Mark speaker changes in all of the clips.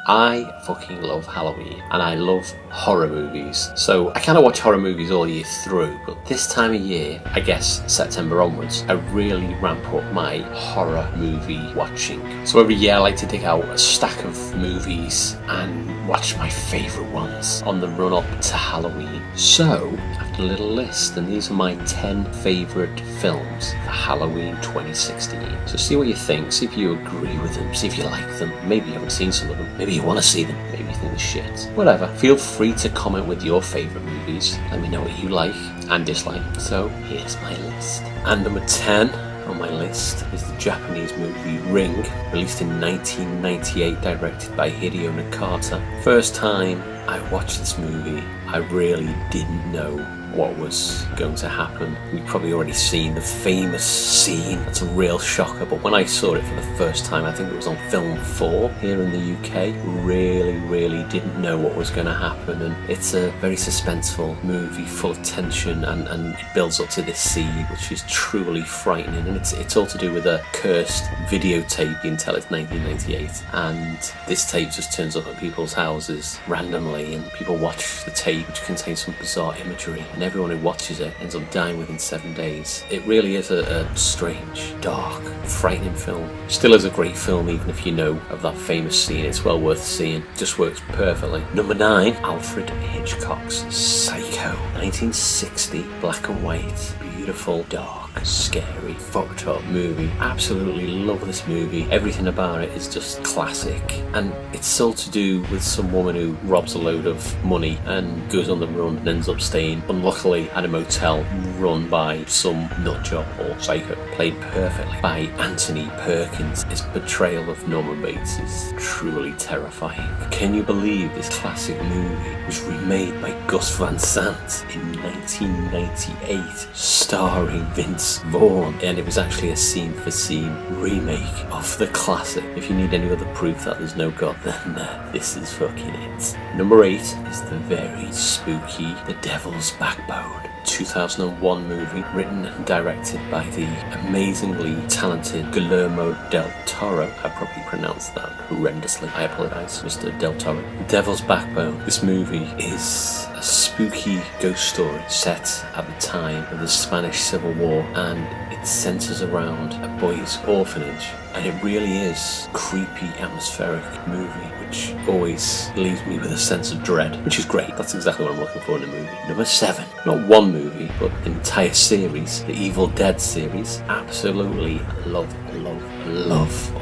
Speaker 1: I fucking love Halloween and I love horror movies. So I kind of watch horror movies all year through, but this time of year, I guess September onwards, I really ramp up my horror movie watching. So every year I like to dig out a stack of movies and watch my favourite ones on the run up to Halloween. So I've done a little list and these are my 10 favourite films for Halloween 2016. So see what you think, see if you agree with them, see if you like them. Maybe you haven't seen some of them, maybe you want to see them, maybe you think they're shit. Whatever, feel free to comment with your favourite movies. Let me know what you like and dislike. So here's my list. And number 10 on my list is the Japanese movie Ring, released in 1998, directed by Hideo Nakata. First time I watched this movie, I really didn't know what was going to happen. You've probably already seen the famous scene. It's a real shocker, but when I saw it for the first time, I think it was on Film 4 here in the UK, really didn't know what was going to happen. And it's a very suspenseful movie, full of tension, and it builds up to this scene, which is truly frightening. And it's all to do with a cursed videotape. You can tell it's 1998, and this tape just turns up at people's houses randomly, and people watch the tape, which contains some bizarre imagery, and everyone who watches it ends up dying within 7 days. It really is a strange, dark, frightening film. Still is a great film, even if you know of that famous scene. It's well worth seeing. Just works perfectly. Number 9, Alfred Hitchcock's Psycho. 1960, black and white, beautiful, dark, scary, fucked up movie. Absolutely love this movie. Everything about it is just classic, and it's all to do with some woman who robs a load of money and goes on the run and ends up staying unluckily at a motel run by some nutjob or psycho, played perfectly by Anthony Perkins. His portrayal of Norman Bates is truly terrifying. Can you believe this classic movie was remade by Gus Van Sant in 1998, starring Vince Vaughn, and it was actually a scene-for-scene remake of the classic. If you need any other proof that there's no God, then this is fucking it. Number 8 is the very spooky The Devil's Backbone. 2001 movie, written and directed by the amazingly talented Guillermo del Toro. I probably pronounced that horrendously. I apologise, Mr. Del Toro. The Devil's Backbone. This movie is a spooky ghost story set at the time of the Spanish Civil War, and it centres around a boys' orphanage. And it really is a creepy, atmospheric movie, which always leaves me with a sense of dread, which is great. That's exactly what I'm looking for in a movie. Number 7, not one movie, but an entire series, the Evil Dead series. Absolutely love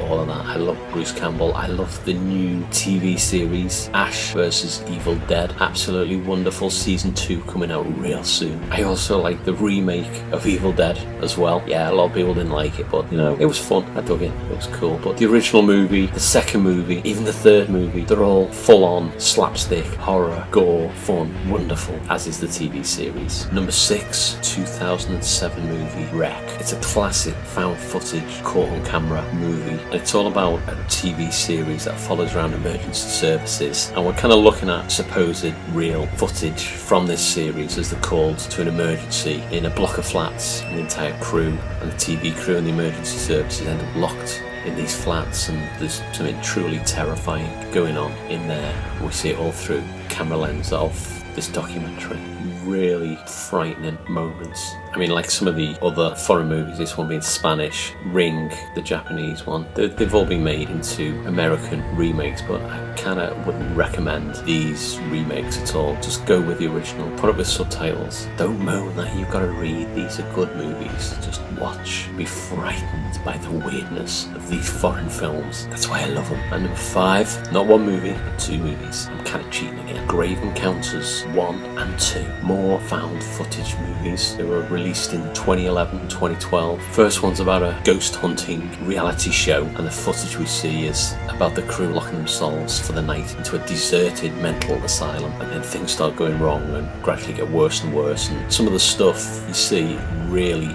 Speaker 1: all of that. I love Bruce Campbell. I love the new TV series, Ash vs. Evil Dead. Absolutely wonderful. Season 2 coming out real soon. I also like the remake of Evil Dead as well. Yeah, a lot of people didn't like it, but you know, it was fun. I dug it. It was cool. But the original movie, the second movie, even the third movie, they're all full-on slapstick, horror, gore, fun, wonderful, as is the TV series. Number 6, 2007 movie, Wreck. It's a classic found footage, caught on camera movie. It's all about a TV series that follows around emergency services, and we're kind of looking at supposed real footage from this series as they're called to an emergency in a block of flats, and the entire crew and the TV crew and the emergency services end up locked in these flats, and there's something truly terrifying going on in there. We see it all through the camera lens of this documentary. Really frightening moments. I mean, like some of the other foreign movies, this one being Spanish, Ring, the Japanese one, they've all been made into American remakes, but I kind of wouldn't recommend these remakes at all. Just go with the original, put it with subtitles. Don't moan that you've got to read. These are good movies. Just watch, be frightened by the weirdness of these foreign films. That's why I love them. And number 5, not one movie, but 2 movies. I'm kind of cheating again. Grave Encounters 1 and 2. More found footage movies. They were released in 2011 and 2012. First one's about a ghost hunting reality show, and the footage we see is about the crew locking themselves for the night into a deserted mental asylum, and then things start going wrong and gradually get worse and worse, and some of the stuff you see really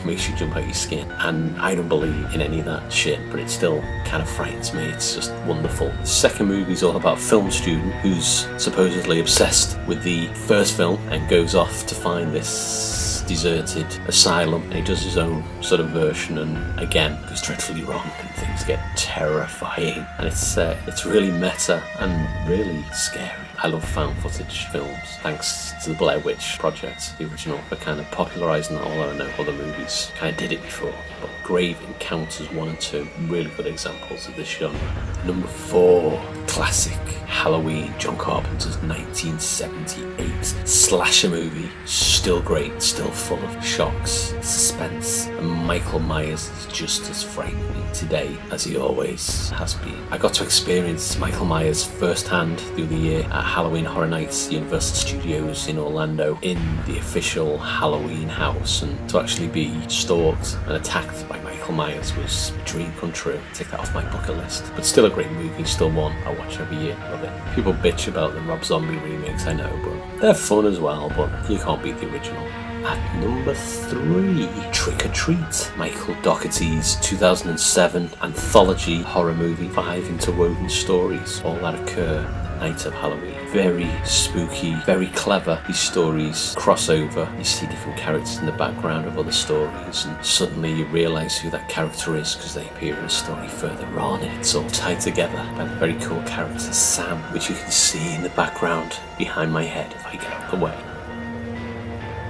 Speaker 1: makes you jump out your skin. And I don't believe in any of that shit, but it still kind of frightens me. It's just wonderful. The second movie is all about a film student who's supposedly obsessed obsessed with the first film and goes off to find this deserted asylum, and he does his own sort of version, and again goes dreadfully wrong and things get terrifying, and it's really meta and really scary. I love found footage films, thanks to the Blair Witch Project, the original, for kind of popularising that, although I know other movies kind of did it before. But Grave Encounters 1 and 2, really good examples of this genre. Number 4, classic Halloween, John Carpenter's 1978 slasher movie. Still great, still full of shocks, suspense, and Michael Myers is just as frightening today as he always has been. I got to experience Michael Myers firsthand the other year at Halloween Horror Nights, Universal Studios in Orlando, in the official Halloween house, and to actually be stalked and attacked by Michael Myers was a dream come true. Take that off my bucket list. But still a great movie, still one I watch every year. Love it. People bitch about the Rob Zombie remakes, I know, but they're fun as well, but you can't beat the original. At number 3, Trick or Treat, Michael Dougherty's 2007 anthology horror movie. 5 interwoven stories, all that occur the night of Halloween. Very spooky, very clever. These stories cross over. You see different characters in the background of other stories, and suddenly you realise who that character is because they appear in a story further on, and it's all tied together by the very cool character Sam, which you can see in the background behind my head if I get out of the way.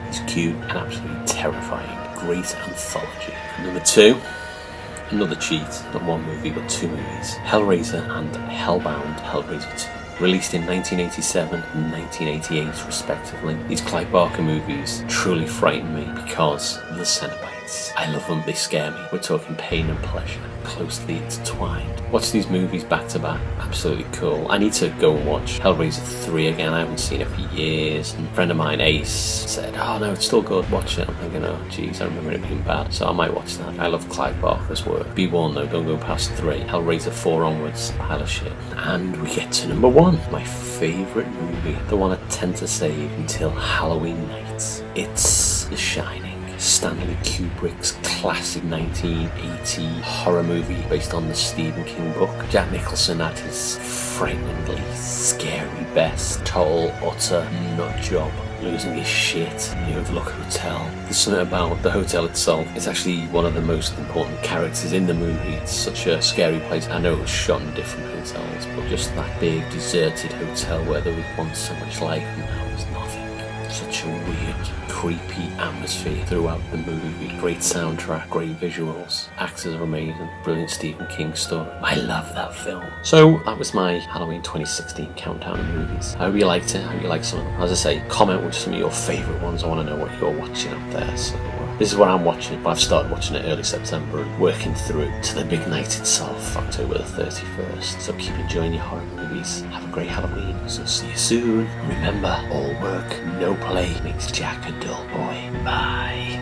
Speaker 1: He's cute and absolutely terrifying. Great anthology. Number 2, another cheat. Not one movie, but 2 movies. Hellraiser and Hellbound. Hellraiser 2. Released in 1987 and 1988 respectively. These Clive Barker movies truly frighten me because of the Cenobites. I love them, they scare me. We're talking pain and pleasure, closely intertwined. Watch these movies back to back, absolutely cool. I need to go and watch Hellraiser 3 again, I haven't seen it for years. And a friend of mine, Ace, said, oh no, it's still good, watch it. I'm thinking, oh geez, I remember it being bad, so I might watch that. I love Clive Barker's work. Be warned though, don't go past 3. Hellraiser 4 onwards, pile of shit. And we get to number 1, my favourite movie, the one I tend to save until Halloween night. It's The Shining. Stanley Kubrick's classic 1980 horror movie based on the Stephen King book. Jack Nicholson at his frighteningly scary best. Total, utter nut job. Losing his shit in the Overlook Hotel. There's something about the hotel itself. It's actually one of the most important characters in the movie. It's such a scary place. I know it was shot in different hotels, but just that big deserted hotel where there was once so much life and now there's nothing. Such a weird, creepy atmosphere throughout the movie. Great soundtrack, great visuals, actors are amazing, brilliant Stephen King story. I love that film. So that was my Halloween 2016 countdown of movies. I hope you liked it. I hope you liked some of them. As I say, comment with some of your favourite ones. I want to know what you're watching out there. So this is what I'm watching, but I've started watching it early September and working through to the big night itself, October the 31st. So keep enjoying your horror movies. Have a great Halloween. So see you soon. Remember, all work, no play makes Jack a dull boy. Bye.